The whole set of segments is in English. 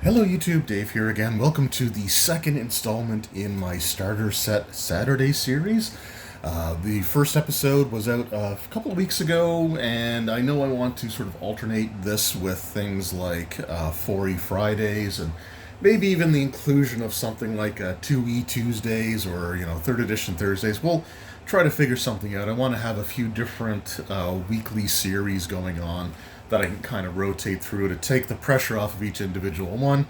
Hello YouTube, Dave here again. Welcome to the second installment in my Starter Set Saturday series. The first episode was out a couple of weeks ago, and I know I want to sort of alternate this with things like 4E Fridays and maybe even the inclusion of something like 2E Tuesdays or, 3rd edition Thursdays. We'll try to figure something out. I want to have a few different weekly series going on that I can kind of rotate through to take the pressure off of each individual one.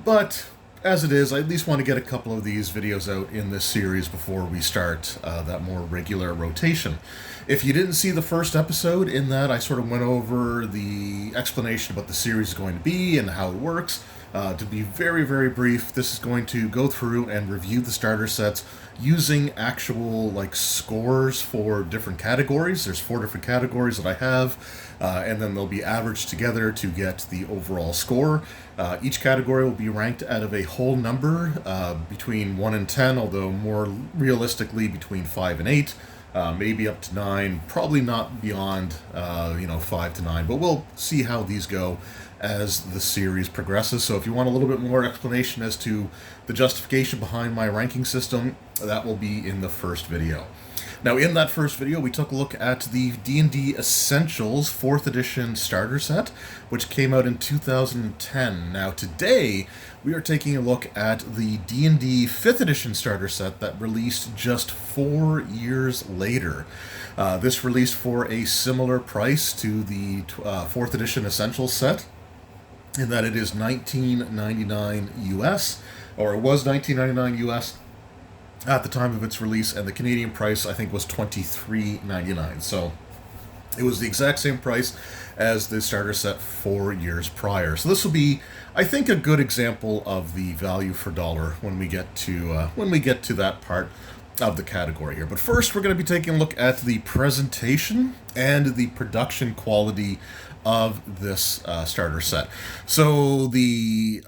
But as it is, I at least want to get a couple of these videos out in this series before we start that more regular rotation. If you didn't see the first episode, in that I sort of went over the explanation of what the series is going to be and how it works. To be very, very brief, this is going to go through and review the starter sets using actual scores for different categories. There's 4 different categories that I have, and then they'll be averaged together to get the overall score. Each category will be ranked out of a whole number between 1 and 10, although more realistically between 5 and 8. Maybe up to 9, probably not beyond 5 to 9, but we'll see how these go as the series progresses. So if you want a little bit more explanation as to the justification behind my ranking system, that will be in the first video. Now, in that first video, we took a look at the D&D Essentials 4th edition starter set, which came out in 2010. Now, today, we are taking a look at the D&D 5th edition starter set that released just 4 years later. This released for a similar price to the 4th edition Essentials set, in that it is $19.99 US, or it was $19.99 US at the time of its release, and the Canadian price, I think, was $23.99. So it was the exact same price as the starter set 4 years prior. So this will be, I think, a good example of the value for dollar when we get to that part of the category here. But first, we're going to be taking a look at the presentation and the production quality of this starter set. So the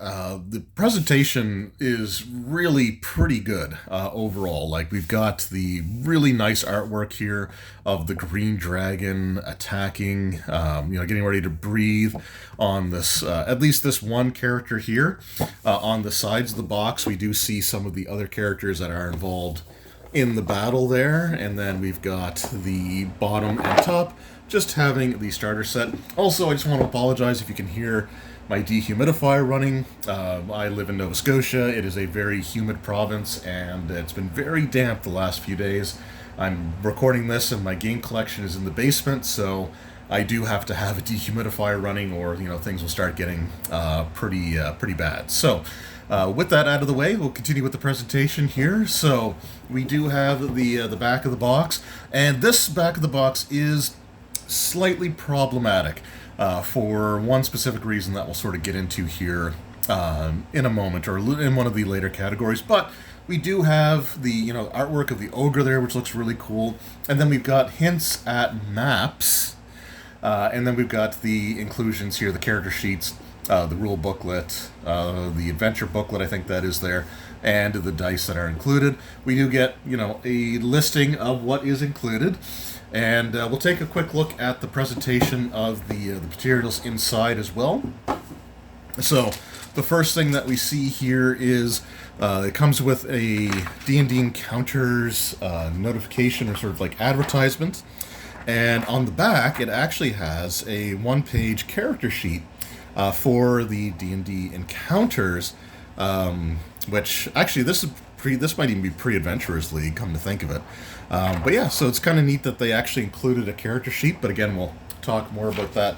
presentation is really pretty good overall. We've got the really nice artwork here of the green dragon attacking, getting ready to breathe on this, at least this one character here. On the sides of the box, we do see some of the other characters that are involved in the battle there, and then we've got the bottom and top just having the starter set. Also, I just want to apologize if you can hear my dehumidifier running. I live in Nova Scotia. It is a very humid province, and it's been very damp the last few days. I'm recording this, and my game collection is in the basement, so I do have to have a dehumidifier running, or things will start getting pretty bad. So with that out of the way, we'll continue with the presentation here. So we do have the back of the box, and this back of the box is slightly problematic for one specific reason that we'll sort of get into here in a moment, or in one of the later categories. But we do have the artwork of the ogre there, which looks really cool, and then we've got hints at maps, and then we've got the inclusions here, the character sheets, the rule booklet, the adventure booklet, I think that is there, and the dice that are included. We do get a listing of what is included. And we'll take a quick look at the presentation of the materials inside as well. So the first thing that we see here is it comes with a D&D Encounters notification, or sort of advertisement. And on the back, it actually has a 1-page character sheet for the D&D Encounters, which actually this might even be Pre-Adventurers League, come to think of it. But yeah, so it's kind of neat that they actually included a character sheet, but again, we'll talk more about that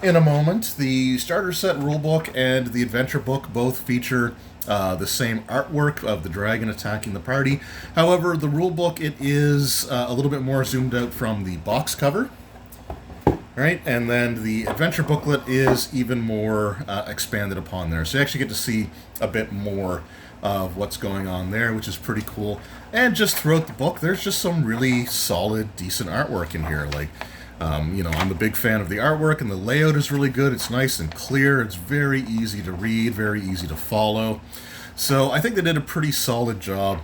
in a moment. The starter set rulebook and the adventure book both feature the same artwork of the dragon attacking the party. However, the rulebook, it is a little bit more zoomed out from the box cover. Right, and then the adventure booklet is even more expanded upon there. So you actually get to see a bit more of what's going on there, which is pretty cool. And just throughout the book, there's just some really solid, decent artwork in here. I'm a big fan of the artwork, and the layout is really good. It's nice and clear. It's very easy to read, very easy to follow. So I think they did a pretty solid job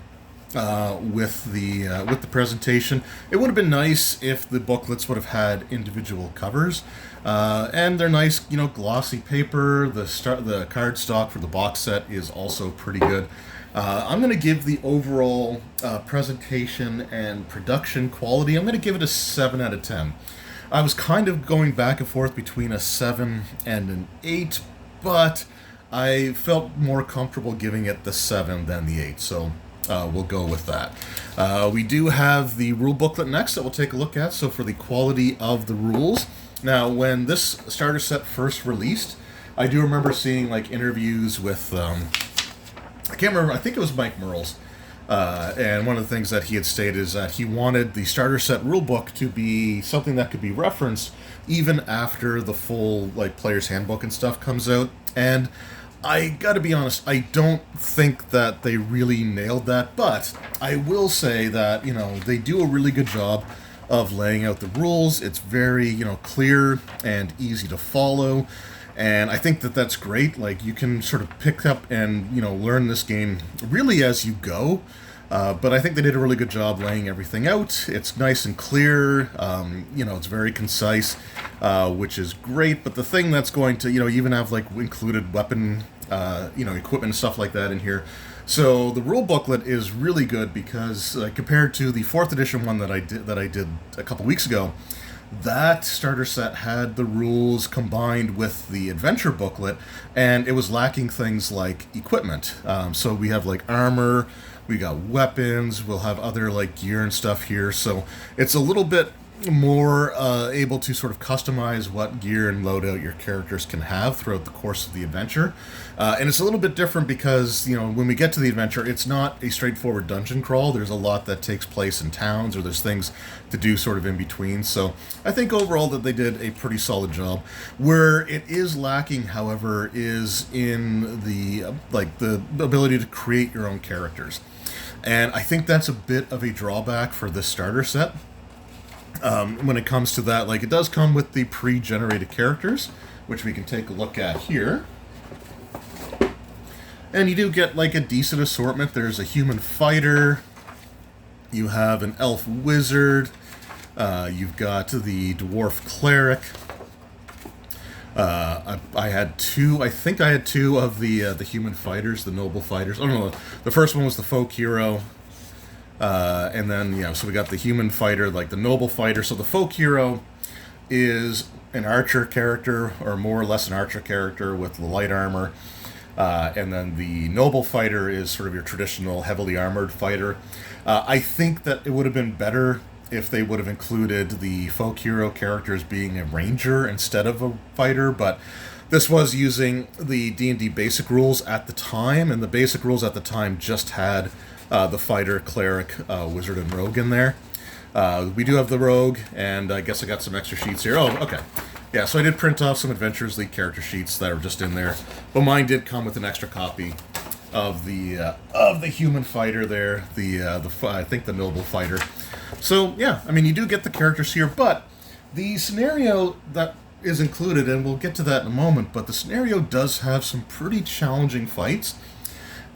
with the presentation. It would have been nice if the booklets would have had individual covers, and they're nice, glossy paper. The card stock for the box set is also pretty good. I'm going to give the overall presentation and production quality, I'm going to give it a 7 out of 10. I was kind of going back and forth between a 7 and an 8, but I felt more comfortable giving it the 7 than the 8, so we'll go with that. We do have the rule booklet next that we'll take a look at, so for the quality of the rules. Now, when this starter set first released, I do remember seeing like interviews with, I can't remember, I think it was Mike Merles, and one of the things that he had stated is that he wanted the starter set rulebook to be something that could be referenced even after the full like player's handbook and stuff comes out. And I gotta be honest, I don't think that they really nailed that, but I will say that, they do a really good job of laying out the rules. It's very, clear and easy to follow. And I think that that's great. Like, you can sort of pick up and, learn this game really as you go. But I think they did a really good job laying everything out. It's nice and clear. It's very concise, which is great. But the thing that's going to, even have like included weapon, equipment and stuff like that in here. So the rule booklet is really good because compared to the 4th edition one that I did a couple weeks ago, that starter set had the rules combined with the adventure booklet, and it was lacking things like equipment. So we have like armor, we got weapons, we'll have other like gear and stuff here. So it's a little bit more able to sort of customize what gear and loadout your characters can have throughout the course of the adventure. And it's a little bit different because, when we get to the adventure, it's not a straightforward dungeon crawl. There's a lot that takes place in towns, or there's things to do sort of in between. So I think overall that they did a pretty solid job. Where it is lacking, however, is in the ability to create your own characters. And I think that's a bit of a drawback for this starter set. When it comes to that, it does come with the pre-generated characters, which we can take a look at here. And you do get a decent assortment. There's a human fighter, you have an elf wizard, you've got the dwarf cleric. I had two of the human fighters, the noble fighters. Oh no, the first one was the folk hero. And then, so we got the human fighter, the noble fighter. So the folk hero is an archer character, or more or less an archer character with the light armor. And then the noble fighter is sort of your traditional heavily armored fighter. I think that it would have been better if they would have included the folk hero characters being a ranger instead of a fighter, but this was using the D&D basic rules at the time, and the basic rules at the time just had the fighter, cleric, wizard, and rogue in there. We do have the rogue, and I guess I got some extra sheets here. Oh, okay. Yeah, so I did print off some Adventures League character sheets that are just in there, but mine did come with an extra copy of the human fighter there, I think the noble fighter. So yeah, I mean, you do get the characters here, but the scenario that is included, and we'll get to that in a moment, but the scenario does have some pretty challenging fights.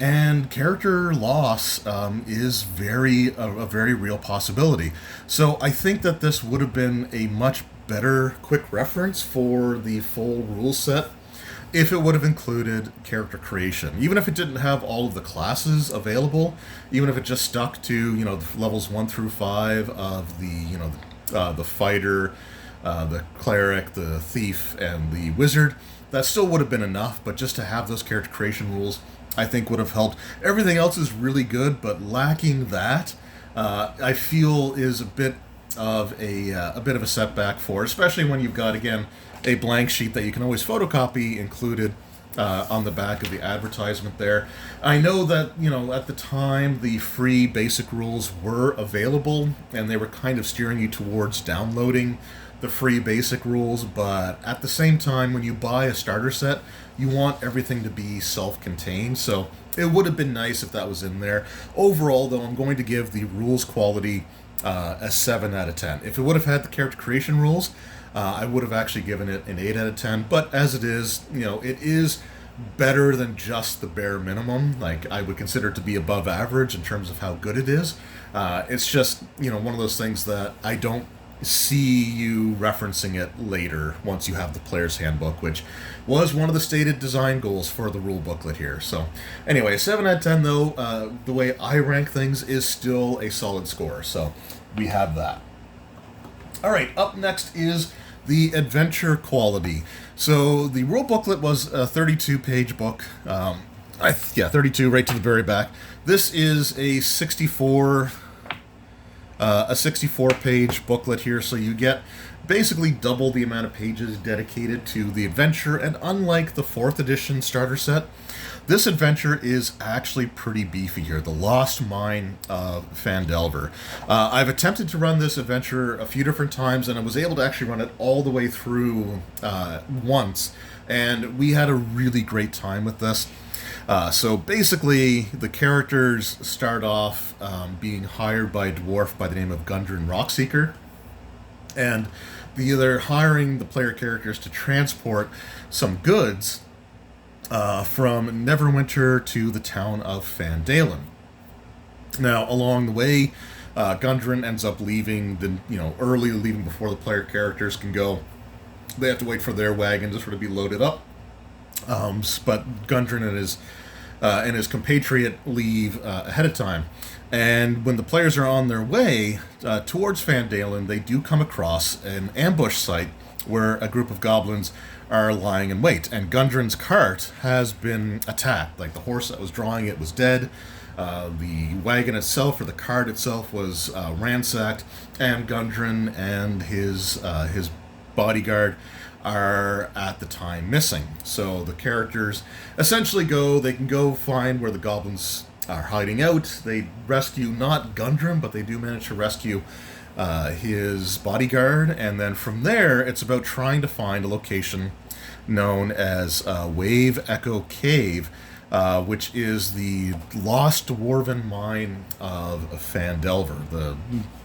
And character loss is a very real possibility. So I think that this would have been a much better quick reference for the full rule set if it would have included character creation. Even if it didn't have all of the classes available, even if it just stuck to, the levels 1 through 5 of the fighter, the cleric, the thief, and the wizard, that still would have been enough. But just to have those character creation rules, I think would have helped. Everything else is really good, but lacking that, I feel is a bit of a setback for, especially when you've got, again, a blank sheet that you can always photocopy included on the back of the advertisement there. I know that, at the time, the free basic rules were available, and they were kind of steering you towards downloading the free basic rules, but at the same time, when you buy a starter set, you want everything to be self-contained, so it would have been nice if that was in there. Overall, though, I'm going to give the rules quality a 7 out of 10. If it would have had the character creation rules, I would have actually given it an 8 out of 10, but as it is, it is better than just the bare minimum. Like, I would consider it to be above average in terms of how good it is. It's just, one of those things that I don't see you referencing it later once you have the player's handbook, which was one of the stated design goals for the rule booklet here. So anyway, 7 out of 10 though, the way I rank things is still a solid score. So we have that. All right, up next is the adventure quality. So the rule booklet was a 32-page book. 32 right to the very back. This is a 64-page booklet here, so you get basically double the amount of pages dedicated to the adventure, and unlike the 4th edition starter set, this adventure is actually pretty beefy here, The Lost Mine of Phandelver. I've attempted to run this adventure a few different times, and I was able to actually run it all the way through once, and we had a really great time with this. So basically, the characters start off being hired by a dwarf by the name of Gundren Rockseeker, and they're hiring the player characters to transport some goods from Neverwinter to the town of Phandalin. Now, along the way, Gundren ends up leaving early, leaving before the player characters can go. They have to wait for their wagon to sort of be loaded up. But Gundren and his compatriot leave ahead of time. And when the players are on their way towards Phandalin, they do come across an ambush site where a group of goblins are lying in wait. And Gundren's cart has been attacked. Like, the horse that was drawing it was dead. The wagon itself, or the cart itself, was ransacked. And Gundren and his bodyguard are at the time missing. So the characters essentially they can go find where the goblins are hiding out. They rescue not Gundren, but they do manage to rescue his bodyguard, and then from there it's about trying to find a location known as Wave Echo Cave, which is the lost dwarven mine of Phandelver,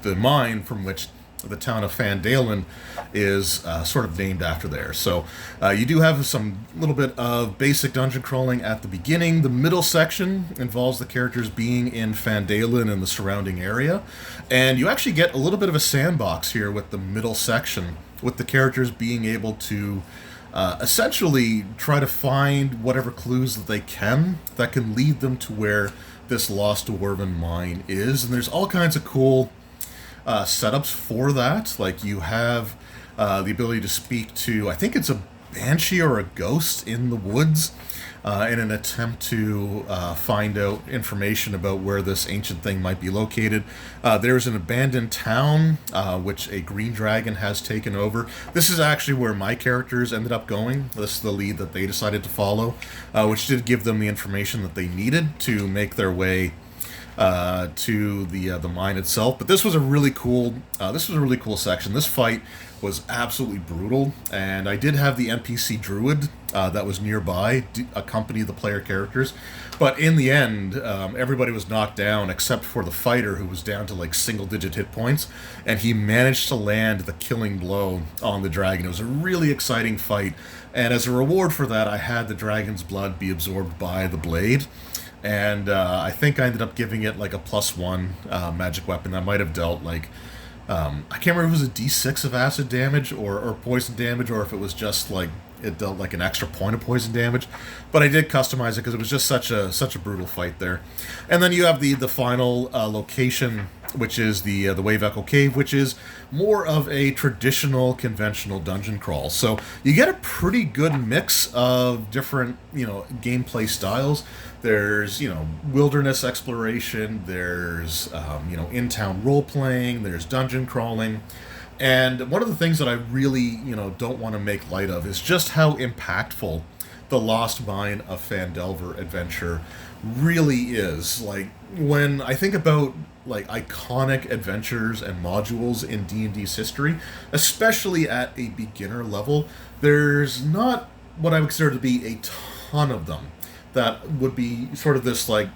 the mine from which the town of Phandalin is sort of named after there. So you do have some little bit of basic dungeon crawling at the beginning. The middle section involves the characters being in Phandalin and the surrounding area. And you actually get a little bit of a sandbox here with the middle section, with the characters being able to essentially try to find whatever clues that they can that can lead them to where this lost dwarven mine is. And there's all kinds of cool setups for that. Like, you have the ability to speak to, I think it's a banshee or a ghost in the woods in an attempt to find out information about where this ancient thing might be located. There's an abandoned town which a green dragon has taken over. This is actually where my characters ended up going. This is the lead that they decided to follow, which did give them the information that they needed to make their way to the mine itself. But this was a really cool section. This fight was absolutely brutal, and I did have the NPC druid that was nearby accompany the player characters, but in the end everybody was knocked down except for the fighter, who was down to like single-digit hit points, and he managed to land the killing blow on the dragon. It was a really exciting fight, and as a reward for that, I had the dragon's blood be absorbed by the blade. And I think I ended up giving it like a +1 magic weapon that might have dealt like, I can't remember if it was a d6 of acid damage or poison damage, or if it was just like it dealt like an extra point of poison damage. But I did customize it because it was just such a brutal fight there. And then you have the final location, which is the Wave Echo Cave, which is more of a traditional, conventional dungeon crawl. So you get a pretty good mix of different, gameplay styles. There's, wilderness exploration, there's, in-town role-playing, there's dungeon crawling. And one of the things that I really, don't want to make light of is just how impactful the Lost Mine of Phandelver adventure really is. Like, when I think about like iconic adventures and modules in D&D's history, especially at a beginner level, there's not what I would consider to be a ton of them that would be sort of this like,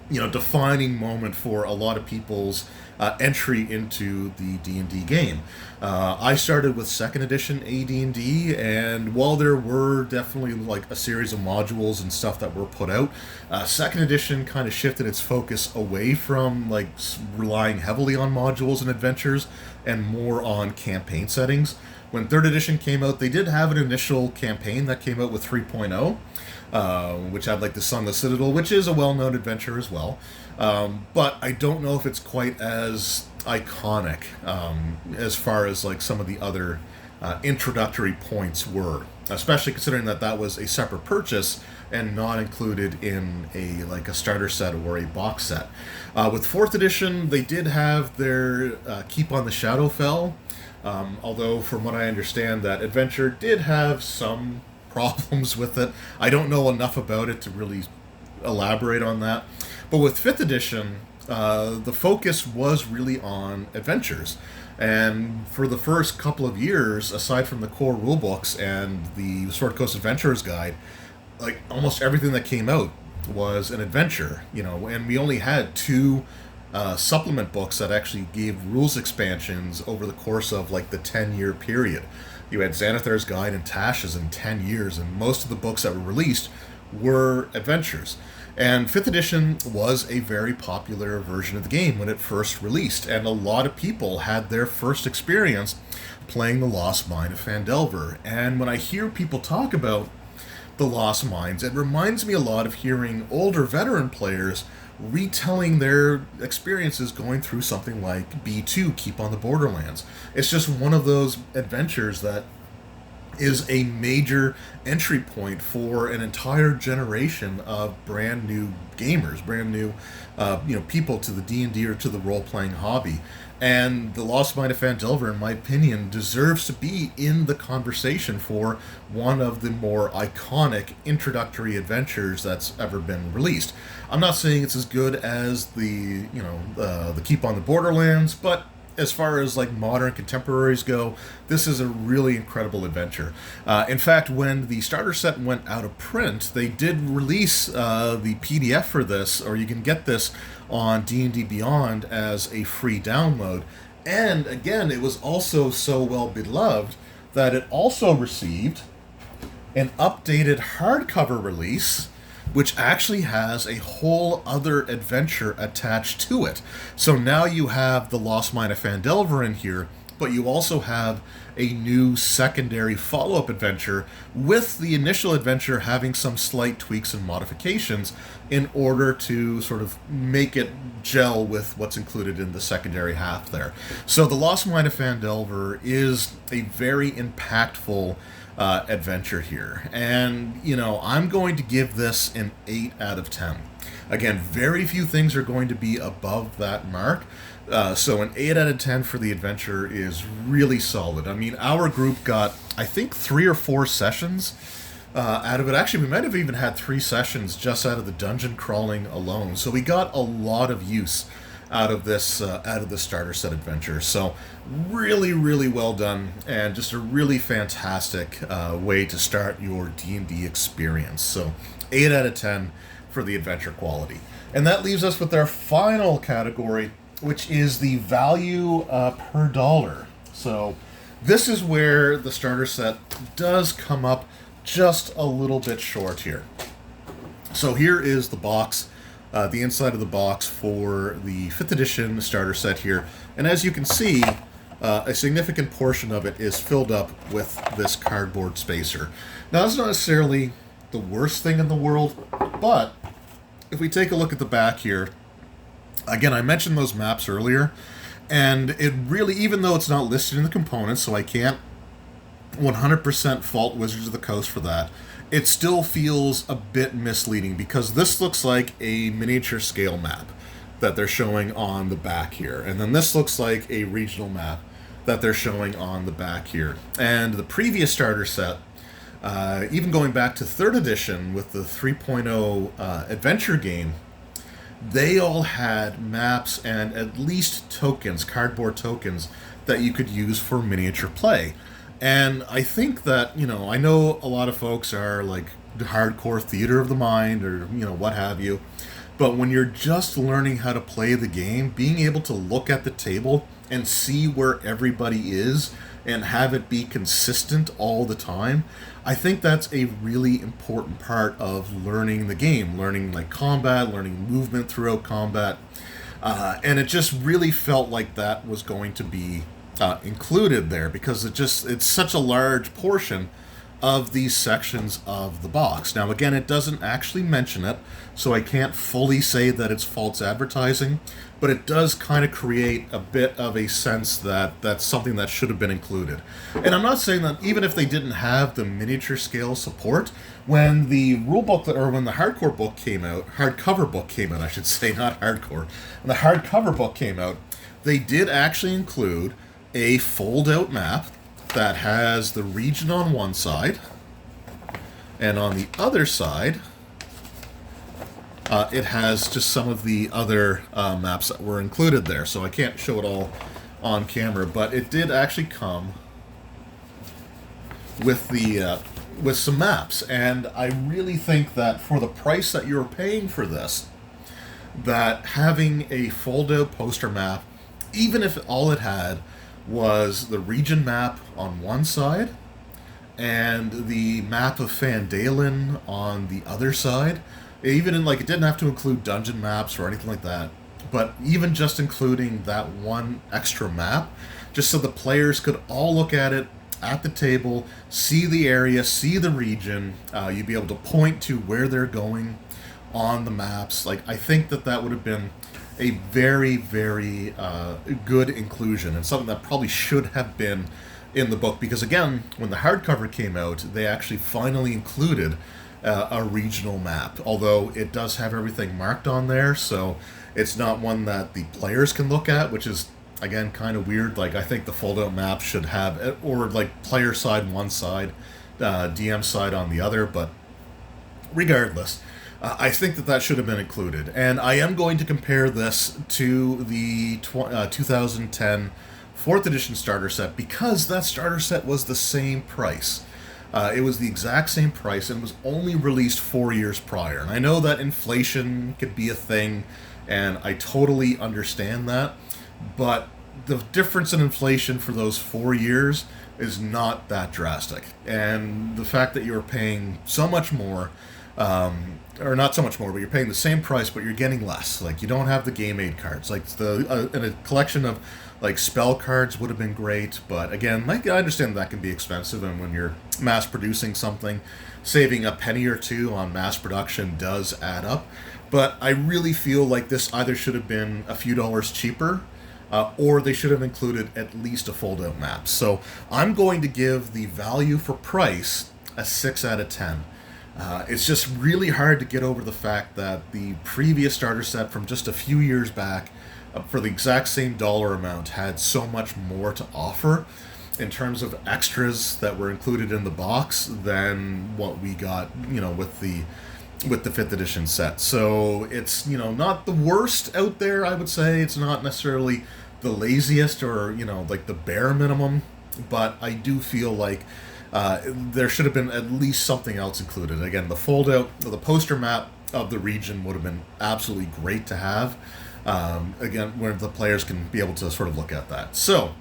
defining moment for a lot of people's entry into the D&D game. I started with second edition AD&D, and while there were definitely like a series of modules and stuff that were put out, second edition kind of shifted its focus away from like relying heavily on modules and adventures and more on campaign settings. When third edition came out, they did have an initial campaign that came out with 3.0, which had like the Sunless Citadel, which is a well-known adventure as well. But I don't know if it's quite as iconic as far as like some of the other introductory points were, especially considering that that was a separate purchase and not included in a starter set or a box set. With fourth edition, they did have their Keep on the Shadowfell. Although, from what I understand, that adventure did have some problems with it. I don't know enough about it to really elaborate on that. But with 5th edition, the focus was really on adventures. And for the first couple of years, aside from the core rulebooks and the Sword Coast Adventurer's Guide, like almost everything that came out was an adventure, and we only had two supplement books that actually gave rules expansions over the course of like the 10-year period. You had Xanathar's Guide and Tash's in 10 years, and most of the books that were released were adventures. And 5th edition was a very popular version of the game when it first released, and a lot of people had their first experience playing the Lost Mine of Phandelver. And when I hear people talk about the Lost Mines, it reminds me a lot of hearing older veteran players retelling their experiences going through something like B2, Keep on the Borderlands. It's just one of those adventures that is a major entry point for an entire generation of brand new gamers, brand new people to the D&D or to the role-playing hobby. And the Lost Mine of Phandelver, in my opinion, deserves to be in the conversation for one of the more iconic introductory adventures that's ever been released. I'm not saying it's as good as the Keep on the Borderlands, but as far as like modern contemporaries go, this is a really incredible adventure. In fact, when the starter set went out of print, they did release the PDF for this, or you can get this on D&D Beyond as a free download. And again, it was also so well beloved that it also received an updated hardcover release, which actually has a whole other adventure attached to it. So now you have the Lost Mine of Phandelver in here, but you also have a new secondary follow-up adventure with the initial adventure having some slight tweaks and modifications in order to sort of make it gel with what's included in the secondary half there. So the Lost Mine of Phandelver is a very impactful adventure here. And, I'm going to give this an 8 out of 10. Again, very few things are going to be above that mark. So an 8 out of 10 for the adventure is really solid. I mean, our group got, I think, 3 or 4 sessions out of it. Actually, we might have even had 3 sessions just out of the dungeon crawling alone. So we got a lot of use out of this starter set adventure. So really, really well done, and just a really fantastic way to start your D&D experience. So 8 out of 10 for the adventure quality. And that leaves us with our final category, which is the value per dollar. So this is where the starter set does come up just a little bit short here. So here is the box, the inside of the box for the 5th edition starter set here. And as you can see, a significant portion of it is filled up with this cardboard spacer. Now, that's not necessarily the worst thing in the world, but if we take a look at the back here, again, I mentioned those maps earlier, and it really, even though it's not listed in the components, so I can't 100% fault Wizards of the Coast for that, it still feels a bit misleading, because this looks like a miniature scale map that they're showing on the back here, and then this looks like a regional map that they're showing on the back here. And the previous starter set, even going back to 3rd edition with the 3.0 adventure game, they all had maps and at least tokens, cardboard tokens, that you could use for miniature play. And I think that, I know a lot of folks are like hardcore theater of the mind or, what have you. But when you're just learning how to play the game, being able to look at the table and see where everybody is and have it be consistent all the time, I think that's a really important part of learning the game, learning like combat, learning movement throughout combat. And it just really felt like that was going to be included there because it's such a large portion of these sections of the box. Now, again, it doesn't actually mention it, so I can't fully say that it's false advertising, but it does kind of create a bit of a sense that that's something that should have been included. And I'm not saying that even if they didn't have the miniature scale support, when the rulebook, or when the hardcore book came out, hardcover book came out, I should say, not hardcore, when the hardcover book came out, they did actually include a fold-out map that has the region on one side, and on the other side, it has just some of the other maps that were included there. So I can't show it all on camera, but it did actually come with the with some maps, and I really think that for the price that you're paying for this, that having a fold-out poster map, even if all it had was the region map on one side and the map of Fandalen on the other side. Even in, like, it didn't have to include dungeon maps or anything like that, but even just including that one extra map, just so the players could all look at it at the table, see the area, see the region, you'd be able to point to where they're going on the maps. Like, I think that would have been a very, very good inclusion, and something that probably should have been in the book, because again, when the hardcover came out, they actually finally included a regional map, although it does have everything marked on there, so it's not one that the players can look at, which is, again, kind of weird. Like, I think the fold-out map should have, or like player side one side, DM side on the other, but regardless, I think that should have been included. And I am going to compare this to the 2010 4th edition starter set, because that starter set was the same price. It was the exact same price, and was only released 4 years prior. And I know that inflation could be a thing, and I totally understand that, but the difference in inflation for those 4 years is not that drastic. And the fact that you're paying so much more, or not so much more, but you're paying the same price, but you're getting less. Like, you don't have the game aid cards. Like, and a collection of like spell cards would have been great, but again, like, I understand that can be expensive, and when you're mass producing something, saving a penny or two on mass production does add up. But I really feel like this either should have been a few dollars cheaper, or they should have included at least a fold-out map. So I'm going to give the value for price a 6 out of 10. It's just really hard to get over the fact that the previous starter set from just a few years back, for the exact same dollar amount, had so much more to offer in terms of extras that were included in the box than what we got, with the 5th edition set. So it's, not the worst out there, I would say. It's not necessarily the laziest or, like the bare minimum, but I do feel like there should have been at least something else included. Again, the fold-out, the poster map of the region would have been absolutely great to have. Again, where the players can be able to sort of look at that. So,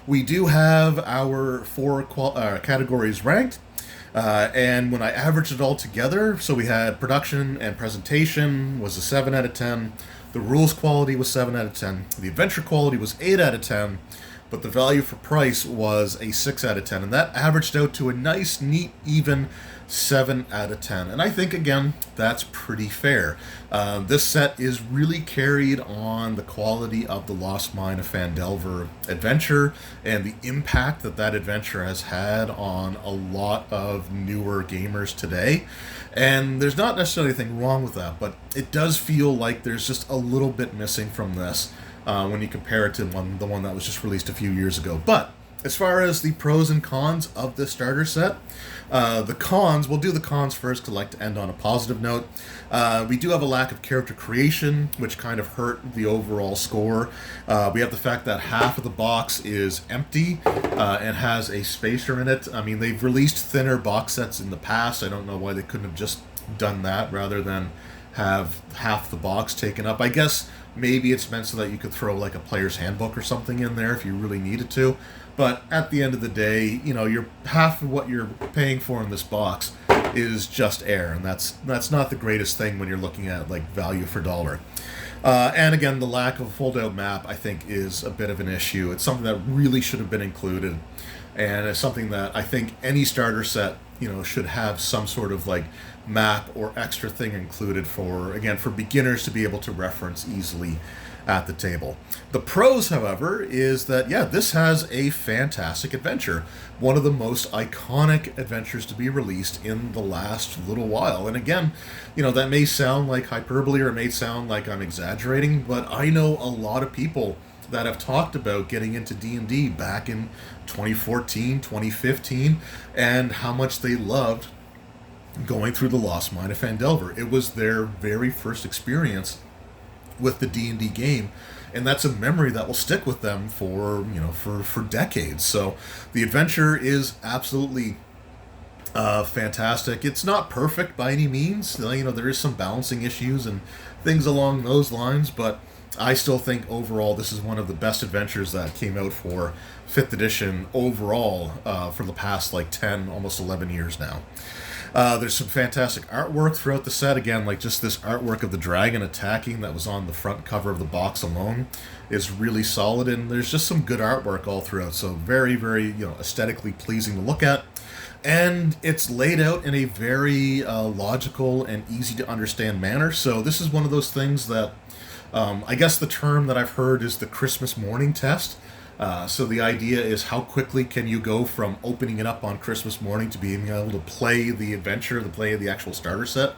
we do have our 4 categories ranked, and when I averaged it all together, so we had production and presentation was a 7 out of 10, the rules quality was 7 out of 10, the adventure quality was 8 out of 10, but the value for price was a 6 out of 10, and that averaged out to a nice, neat, even 7 out of 10. And I think, again, that's pretty fair. This set is really carried on the quality of the Lost Mine of Phandelver adventure and the impact that adventure has had on a lot of newer gamers today. And there's not necessarily anything wrong with that, but it does feel like there's just a little bit missing from this when you compare it to the one that was just released a few years ago. But as far as the pros and cons of this starter set, the cons, we'll do the cons first, because I like to end on a positive note. We do have a lack of character creation, which kind of hurt the overall score. We have the fact that half of the box is empty and has a spacer in it. I mean, they've released thinner box sets in the past. I don't know why they couldn't have just done that rather than have half the box taken up. I guess maybe it's meant so that you could throw like a player's handbook or something in there if you really needed to. But at the end of the day, you're half of what you're paying for in this box is just air, and that's not the greatest thing when you're looking at like value for dollar. And again, the lack of a fold-out map, I think, is a bit of an issue. It's something that really should have been included, and it's something that I think any starter set, should have some sort of like map or extra thing included for beginners to be able to reference easily at the table. The pros, however, is that, this has a fantastic adventure. One of the most iconic adventures to be released in the last little while. And again, that may sound like hyperbole or it may sound like I'm exaggerating, but I know a lot of people that have talked about getting into D&D back in 2014, 2015, and how much they loved going through the Lost Mine of Phandelver. It was their very first experience with the D&D game, and that's a memory that will stick with them for decades. So the adventure is absolutely fantastic. It's not perfect by any means. There is some balancing issues and things along those lines, but I still think overall this is one of the best adventures that came out for 5th edition overall for the past 10, almost 11 years now. There's some fantastic artwork throughout the set. Again, just this artwork of the dragon attacking that was on the front cover of the box alone is really solid, and there's just some good artwork all throughout. So very, very, aesthetically pleasing to look at. And it's laid out in a very logical and easy to understand manner. So this is one of those things that I guess the term that I've heard is the Christmas morning test. So the idea is how quickly can you go from opening it up on Christmas morning to being able to play the adventure, to play the actual starter set.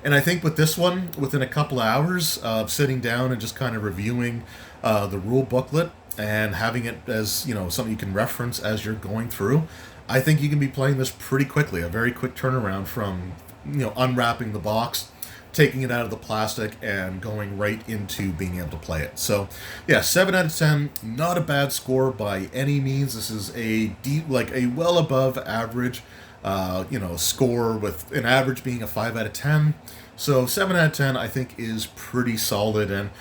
And I think with this one, within a couple of hours of sitting down and just kind of reviewing the rule booklet and having it as, something you can reference as you're going through, I think you can be playing this pretty quickly. A very quick turnaround from, unwrapping the box, taking it out of the plastic, and going right into being able to play it. So, 7 out of 10, not a bad score by any means. This is a well above average, score, with an average being a 5 out of 10. So 7 out of 10, I think, is pretty solid, and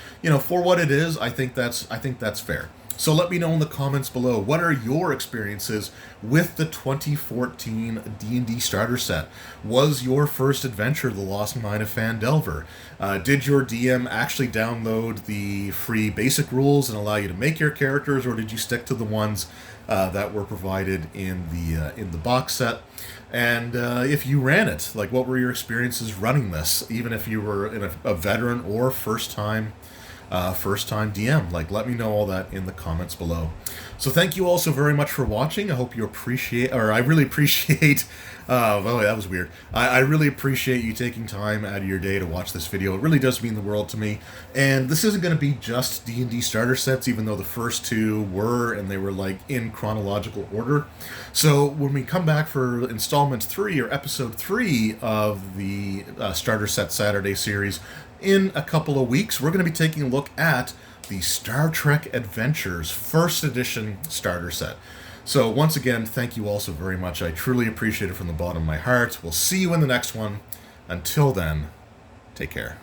for what it is, I think that's fair. So let me know in the comments below, what are your experiences with the 2014 D&D starter set? Was your first adventure The Lost Mine of Phandelver? Did your DM actually download the free basic rules and allow you to make your characters, or did you stick to the ones that were provided in the box set? And if you ran it, what were your experiences running this, even if you were a veteran or first-time DM? Let me know all that in the comments below. So thank you all so very much for watching. I hope you appreciate, or I really appreciate, oh, that was weird. I really appreciate you taking time out of your day to watch this video. It really does mean the world to me. And this isn't going to be just D&D starter sets, even though the first two were, and they were in chronological order. So when we come back for installment 3 or episode 3 of the Starter Set Saturday series, in a couple of weeks, we're going to be taking a look at the Star Trek Adventures 1st edition starter set. So once again, thank you all so very much. I truly appreciate it from the bottom of my heart. We'll see you in the next one. Until then, take care.